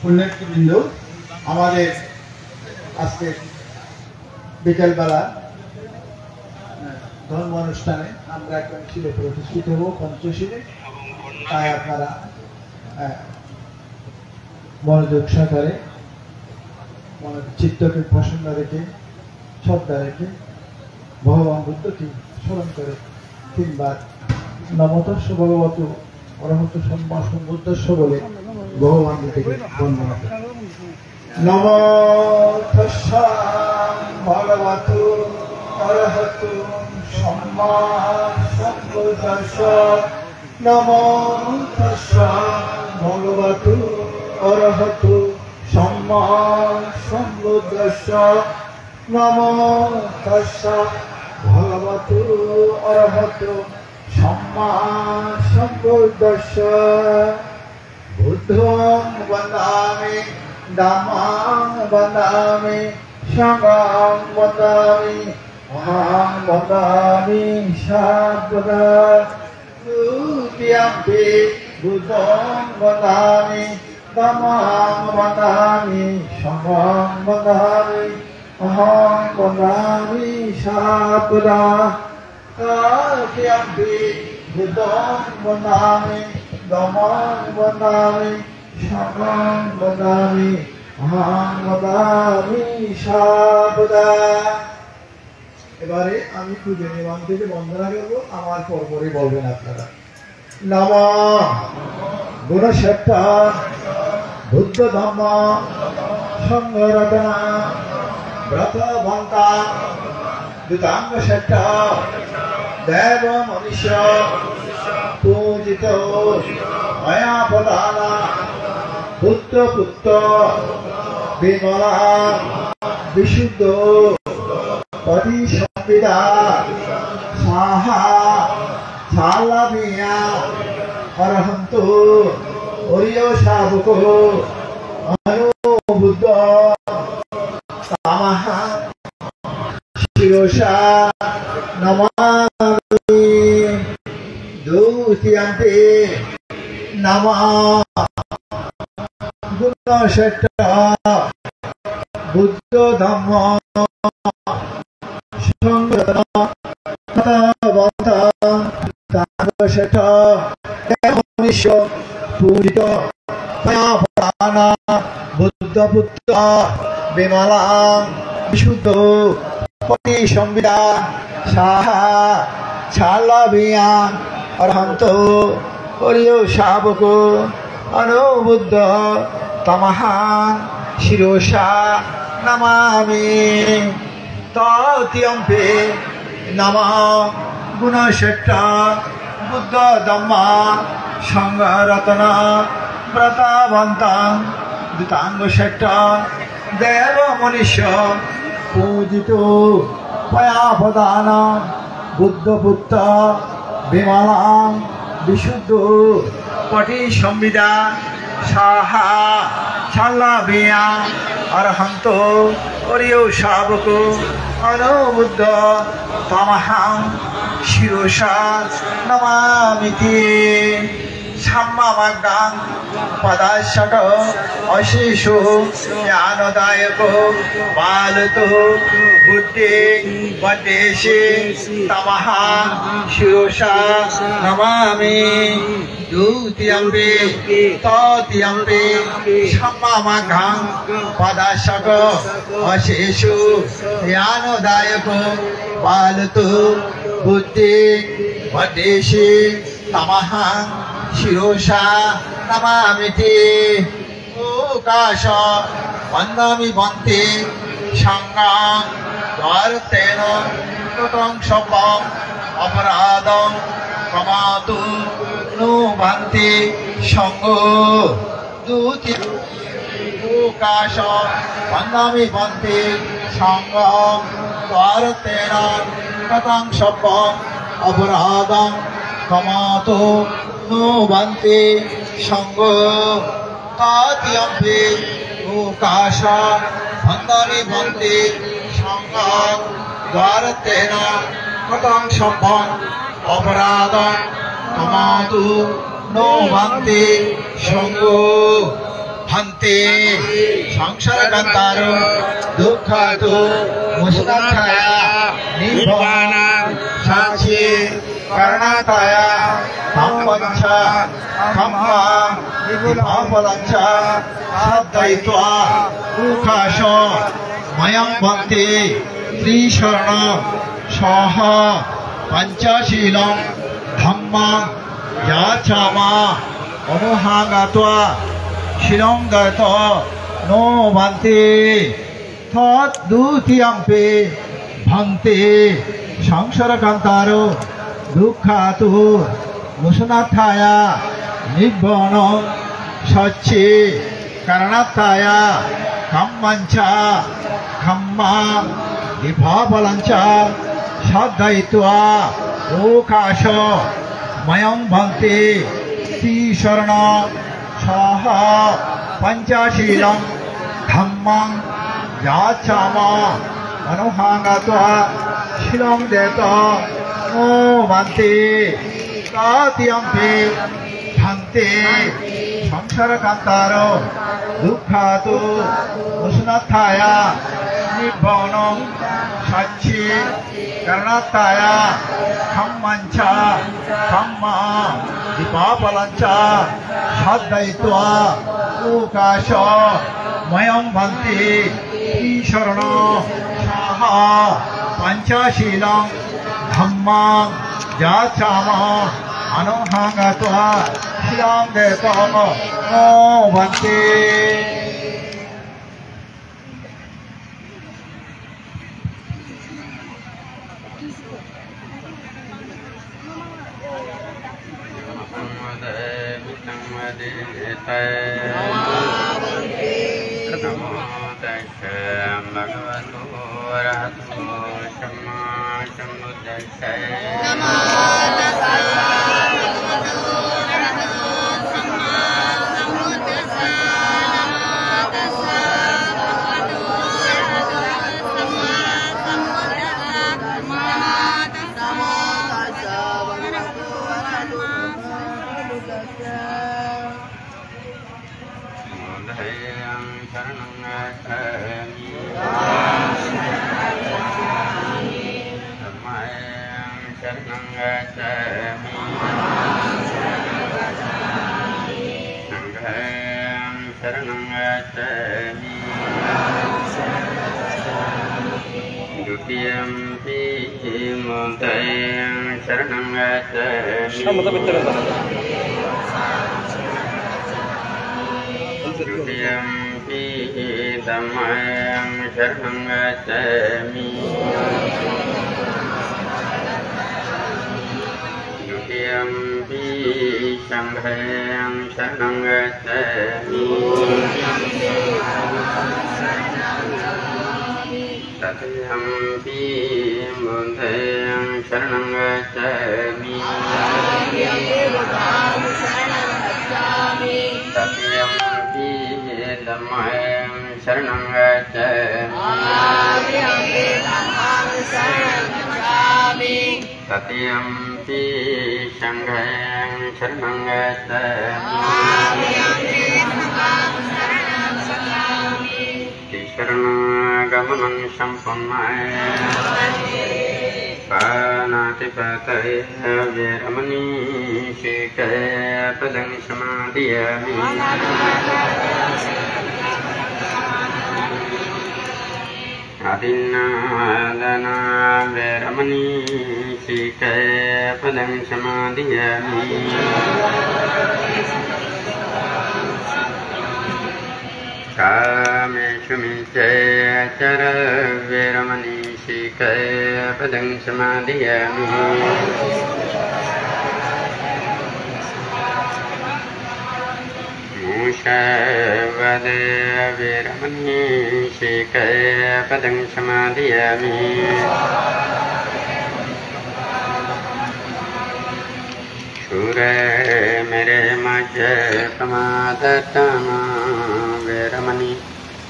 পুণ্যার্থীবৃন্দ, আমাদের আজকে বিকেলবেলা ধর্ম অনুষ্ঠানে আমরা একজন শিলে প্রতিষ্ঠিত হব, পঞ্চশীলে। তাই আপনারা মনোযোগ সহকারে মনের চিত্তকে প্রসন্ন রেখে শ্রদ্ধা রেখে ভগবান বুদ্ধকে স্মরণ করে তিনবার নমতস্য ভগবতু অরহত সম্মা সম্বুদ্ধস্য বলে ভগবান বুদ্ধকে বন্দনা করে। নমঃ ভগবতু অরহতু সম্মা সম্বুদ্ধস্য। নমঃ ভগবতু অরহতু সম্মা সম্বুদ্ধস্য। নমঃ ভগবতু অরহতু সম্মা সম্বুদ্ধস্য। বুদ্ধং বন্দামি ধম্মং বন্দামি সংঘং বন্দামি মহাং বন্দামি সর্বদা। দ্বিতীয়ম্পি বুদ্ধং বন্দামি ধম্মং বন্দামি সংঘং বন্দামি মহাং বন্দামি সর্বদা। তৃতীয়ম্পি বুদ্ধং বন্দামি ধম্মং বন্দামি সংঘং বন্দামি মহাং বন্দামি সর্বদা। এবারে আমি পূজা নিবান থেকে বন্দনা করবো, আমার পরপরে বলবেন আপনারা। নমঃ গুণশ্রেষ্ঠ বুদ্ধ ধম্ম সংঘ রত্না ব্রত ভন্তা দুতাঙ্গ শ্রেষ্ঠ দেব মনুষ্য পূজিত ময়া প্রধান পুত্র পুত্র বিমলা বিশুদ্ধ পতি সংবিদা সাহা ছালামিয়া অরহন্ত অরিয় শাবক অনুবুদ্ধ তামাহা শিরসা নমামি। দ্বিতীয়ম্পি নমঃ গুণশ্রেষ্ঠ বুদ্ধ ধম্ম সংঘ শ্রেষ্ঠ মনুষ্য পূজিত বুদ্ধ পুত্র বিমলা বিশুদ্ধ পতি সংবিদা সাহা ছালাভিয়া অরহন্ত অরিয় শাবক অনুবুদ্ধ তমহা শিরসা নমামি। তৃতীয়ম্পি নমঃ গুণশ্রেষ্ঠ বুদ্ধ ধম্ম সংঘ রত্ন ব্রত ভন্ত দুতাঙ্গ শ্রেষ্ঠ দেব মনুষ্য পূজিত ময়া প্রধান বুদ্ধ পুত্র বিমলা বিশুদ্ধ পটি সংবিদা সাহা ছালাভিয়া অরহন্ত অরিয় শাবক অনুবুদ্ধ তমহং শিরসা নমামিতি। সাম্মামাগাং পদাশট অশেষ জ্ঞানদায়ক বালতো বুদ্ধি বদেশে তমহা শিরসা নমামি। দ্বিতীয়ম্পি তৃতীয়ম্পি সাম্মামাগাং পদাশট অশেষ জ্ঞানদায়ক বালতো বুদ্ধি বদেশে তমহা শিরসা নমামিতি। কাশ বন্দামি বন্তে সংঘং দ্বারতেন কৃতং সপং অপরাধং ক্ষমাতু নো ভান্তি সংঘ। কাশ বন্দামি বন্তে সংঘং দ্বারতেন কৃতং সপং অপরাধং ক্ষমাতু নো ভান্তি সংঘ। তৃতীয়ম্পি কাশ বন্দামি বন্তে সংঘং দ্বারতেন কৃতং সপং অপরাধং ক্ষমাতু নো ভান্তি সংঘ। भन्ते संसारगतारो दुःखातु मुसुनाथाया निभवानां साक्षी करणाताया धम्मच्च धम्मा विभावलच्च साधयित्वा उखाशो मयं भन्ते त्रिशरण सह पंचशीलं धम्मं याचामा अनुहागत्वा शिलं गतो नो भन्ते तद्द्वितीयम्पि भन्ते संसारकान्तारो दुःखातु मुसुनाथाया निभ्वनं सच्चि करणाताया धम्मञ्च धम्मा विभावलञ्च साधयित्वा ओकाशो मयं भन्ते त्रिशरण सह पंचशीलं धम्मं याचामा अनुहागत्वा शिलं देतो नो भन्ते तद्द्वितीयम्पि भन्ते संसारकान्तारो दुःखातु मुसुनाथाया निभ्वनं सच्चि करणाताया धम्मञ्च धम्मा विभावलञ्च साधयित्वा ओकाशो मयं भन्ते त्रिशरण सह पंचशीलं धम्मं याचामा अनुहागत्वा शिलं देतो नो भन्ते तत्यम्पि संघं शरणं गच्छामि शरणागमनं सम्पन्नः पानातिपातये वेरमणि शिखपदं समादयामि आदिन्नादाना वेरमणि शिखपदं समादयामि कामेषु मिच्छाचर वेरमणि शिखपदं समादयामि मूषावद वेरमणि शिखपदं समादयामि शूरे मेरे मज प्रमादतमा वेरमणि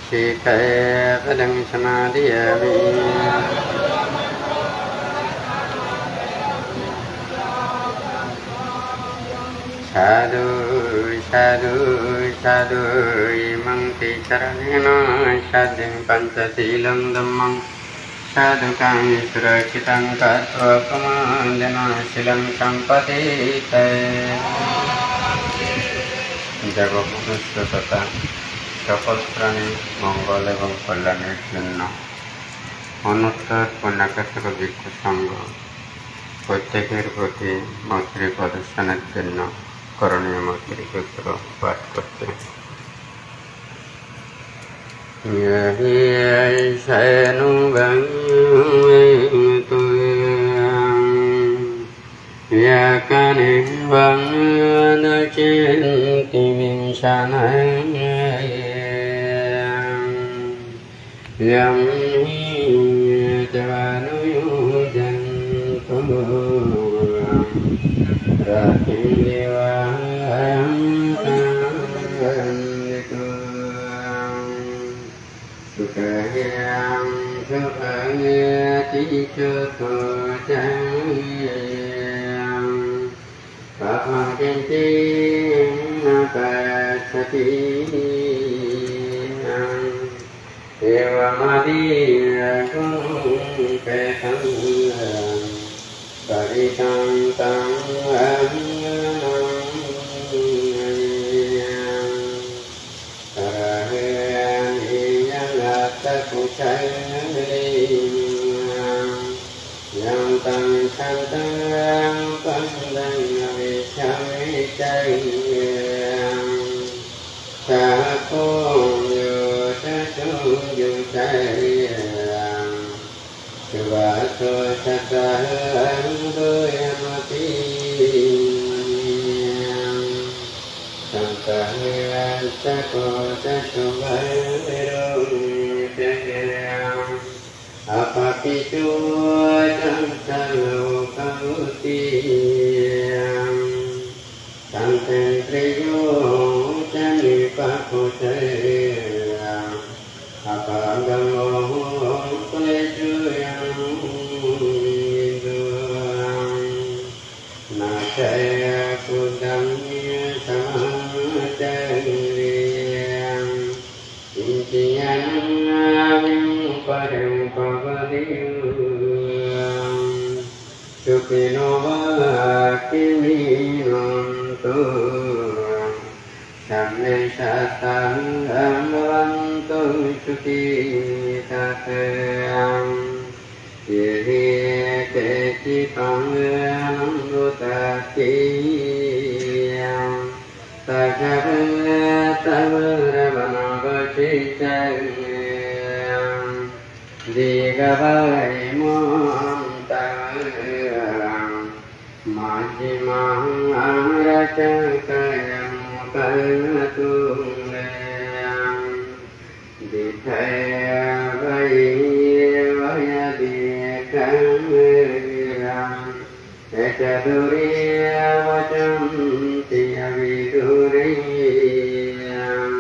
शिखपदं समादयामि साधु साधु साधु इमं ते शरणेन साध्यं पञ्चशीलं धम्मं साधुकां सुरक्षितं कृत्वा प्रमादनाशीलं सम्पदेते जगन्मुक्त तथा সকল প্রাণীর মঙ্গল এবং কল্যাণের জন্য অনুত্তর পুণ্যাকর্ষক ভিক্ষু সংঘ প্রত্যেকের প্রতি মৈত্রী প্রদর্শনের জন্য করণীয় মৈত্রী সূত্র পাঠ করতে Yam Javanu Jantu Rakindiva Sukayam Sukayati Chutochayam Papakinti Napasati Evamadiya kumpetam paritam tam ahyanam Sarahyaniyam atakuchayam Yam tam santam pandanavishamicayam Sahakum Sayang Suvaso Satahang Doyamati Sampahiran Sakota Suvairung Sayang Apapitu Samsalokavutiyam Santen Triyo Chanipakutayam Apagamo Klejuyam Induam Nasaya Kudamya Samajariyam Intiyanam Avim Param Pavadiyam Sukhinova Kiminontu Sameshatang Amvantu Sukhi Tatayam Yirite Chipang Anandutatiyam Sajavatavarvanavachitayam Digavai Montayam Majimang Arachakayam Kalmatungayam Dithaya Vayadikamayam Echaduriya Vacham Tiyaviduriyam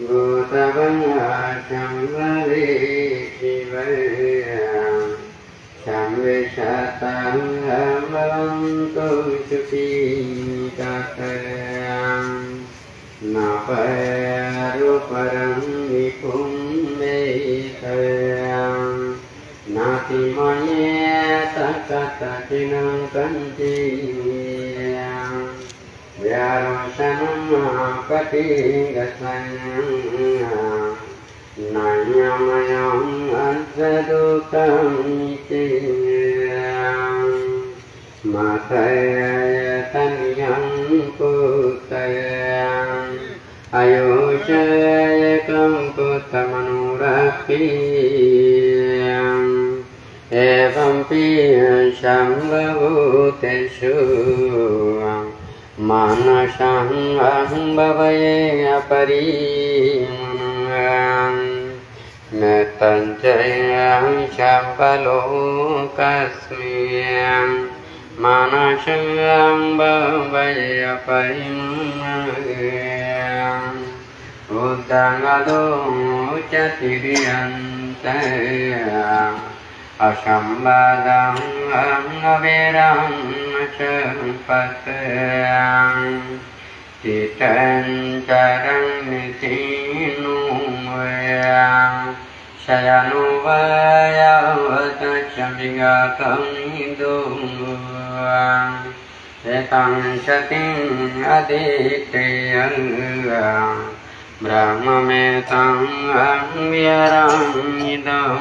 Bhutavanyacham Varishivayam Samvishatam Bhavantu Sukhi Tatayam Napayaruparam Vipumbetayam Natimanyeta Katakinam Kanchiyam Vyaroshanam Patigasanyam Nanyamayam Adhadukam Nitiyam Matayatanyam Putayam Ayushayakam Putamanurapiyam Evam Piyasham Bhavuteshu Manasam Bhavaye Aparimam Netanjayam Shambhalokasmiyam Manasam Bhavaye Aparimam Uddangado Chatiriyantayam Asambadam Aviram Champatayam titan charang nitinu sayanu vaya vatachambiga kamidu etang sating aditiyang brahma metang ambyarang idam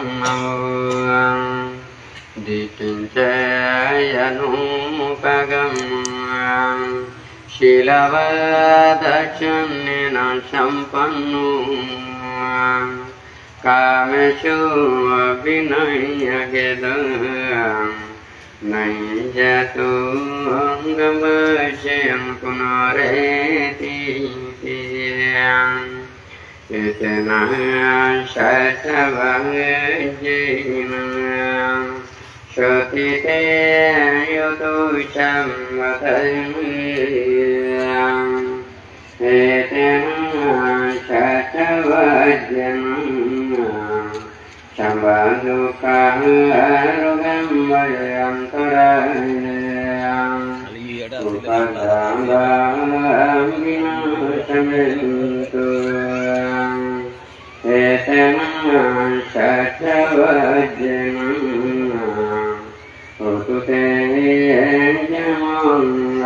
dipincayanu mukagam shilavadachanena sampannu kameshu vinayagedam naijatu angamacayam punareti itena satavajena Shotite yudu chamvatayam etena chatavajana chambaduka arugam vayam tarayam upadambam vinasamentu etena chatavajana Otu te jamang